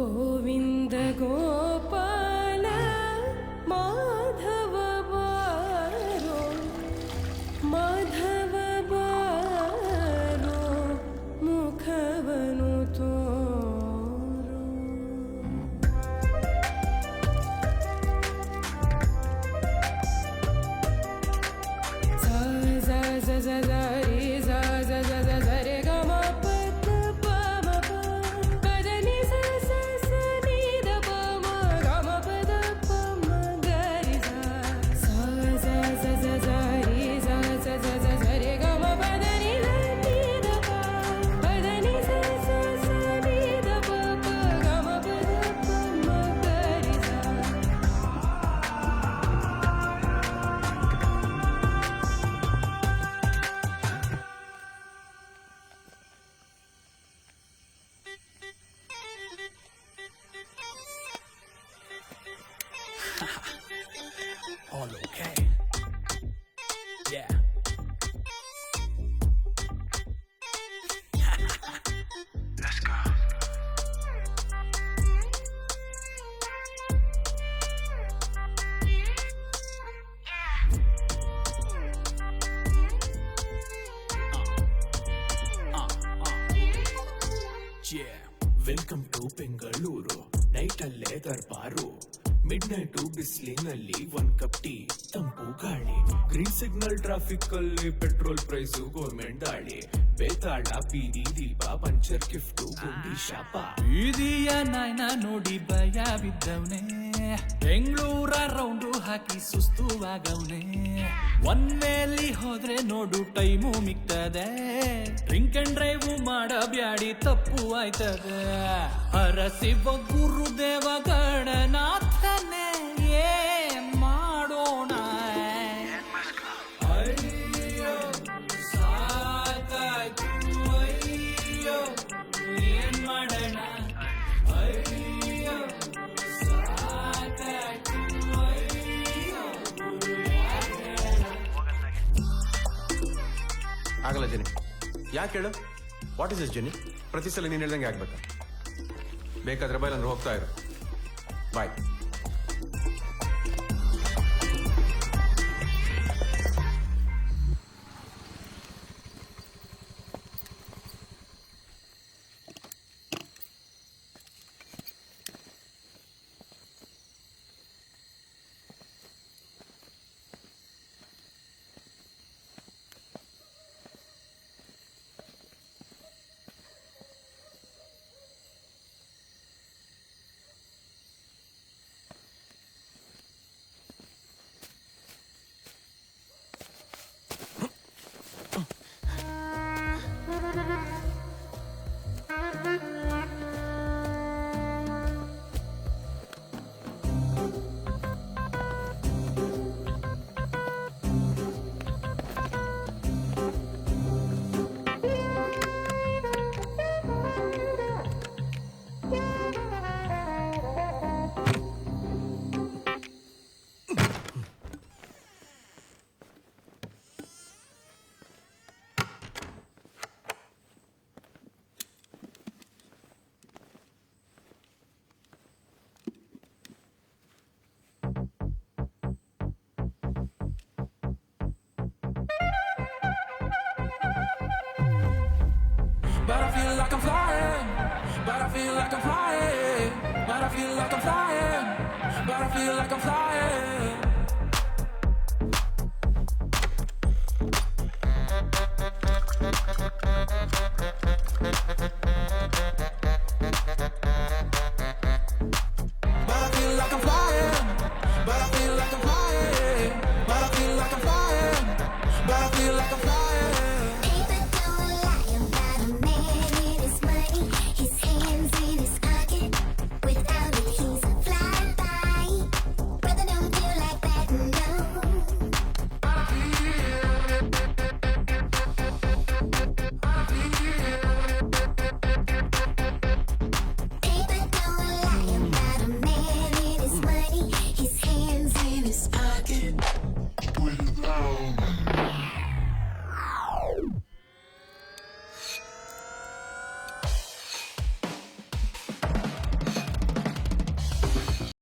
ಗೋವಿಂದ ಗೋಪಾಲ ಮಾಧವ ಬಾರೋ ಮಾಧವ ಬಾರೋ ಮುಖವನು ತೋರು ಸ ಸ ಸ ಸ ರಿ ಸ ಸ ಸ ಸ ಸ ರೆ ಗ ಮ ಪ ತ ಪ ಮ ಪ ಪ ದ ನಿ ಸ ಸ ಸ ನಿ ದ ಪ ಮ ಗ ಮ ಪ ದ ಪ ಮ ಗ ರಿ ಸ ಸ ಸ ಸ ಸ ಸ ರಿ ಸ ಸ ಸ ಸ ಸ ರೆ ಗ ಮ ಪ ದ ನಿ ದ ನಿ ದ ಪ ಪ ದ ನಿ ಸ ಸ ಸ ನಿ ದ ಪ ಪ ಗ ಮ ಪ ದ ಪ ಮ ಗ ರಿ ಸ All okay. Yeah. Let's go. Yeah. Welcome to Bengaluru night ಅಲ್ಲೇ ದರ್ಬಾರು ಮಿಡ್ ನೈಟ್ ಬಿಸ್ಲಿನಲ್ಲಿ ಒಂದ್ ಕಪ್ ಟೀ ತಂಪು ಗಾಳಿ ಗ್ರೀನ್ ಸಿಗ್ನಲ್ ಟ್ರಾಫಿಕ್ ಅಲ್ಲಿ ಪೆಟ್ರೋಲ್ ಪ್ರೈಸು ಗೌರ್ಮೆಂಟ್ ದಾಳಿ ಬೇತಾಳ ಬೀದಿ ದೀಪ ಪಂಚರ್ ಗಿಫ್ಟು ಗುಂಡಿ ಶಾಪ ಬೀದಿಯ ನಾಯ್ನ ನೋಡಿ ಭಯ ಬಿದ್ದವನೆ ಬೆಂಗಳೂರ ರೌಂಡು ಹಾಕಿ ಸುಸ್ತುವಾಗವನೆ ಒನ್ ವೇಲಿ ಹೋದ್ರೆ ನೋಡು ಟೈಮು ಮಿಗ್ತದೆ ಡ್ರಿಂಕ್ ಅಂಡ್ ಡ್ರೈವ್ ಮಾಡಬ್ಯಾಡಿ ತಪ್ಪು ಆಯ್ತದೆ ಹರಸಿವ ಗುರುದೇವ ಗಣನಾಥನೇ ಏನ್ ಮಾಡೋಣ ಅಯ್ಯೋ ಸಾಕಾಯ್ತು ಅಯ್ಯೋ ಏನ್ ಮಾಡೋಣ ಅಯ್ಯೋ ಸಾಕಾಯ್ತು ಅಯ್ಯೋ ಆಗಲ್ಲ ಜನಿ ಯಾಕೆ ಹೇಳು ವಾಟ್ ಇಸ್ ದಿಸ್ ಜನಿ ಪ್ರತಿ ಸಲ ನೀನು ಹೇಳ್ದಂಗೆ ಆಗ್ಬೇಕಾ ಬೇಕಾದ್ರೆ ಬಾಯ್ ಅಂದ್ರೆ ಹೋಗ್ತಾ ಇರು ಬಾಯ್ But I feel like I'm flying. But I feel like I'm flying. But I feel like I'm flying. But I feel like I'm flying.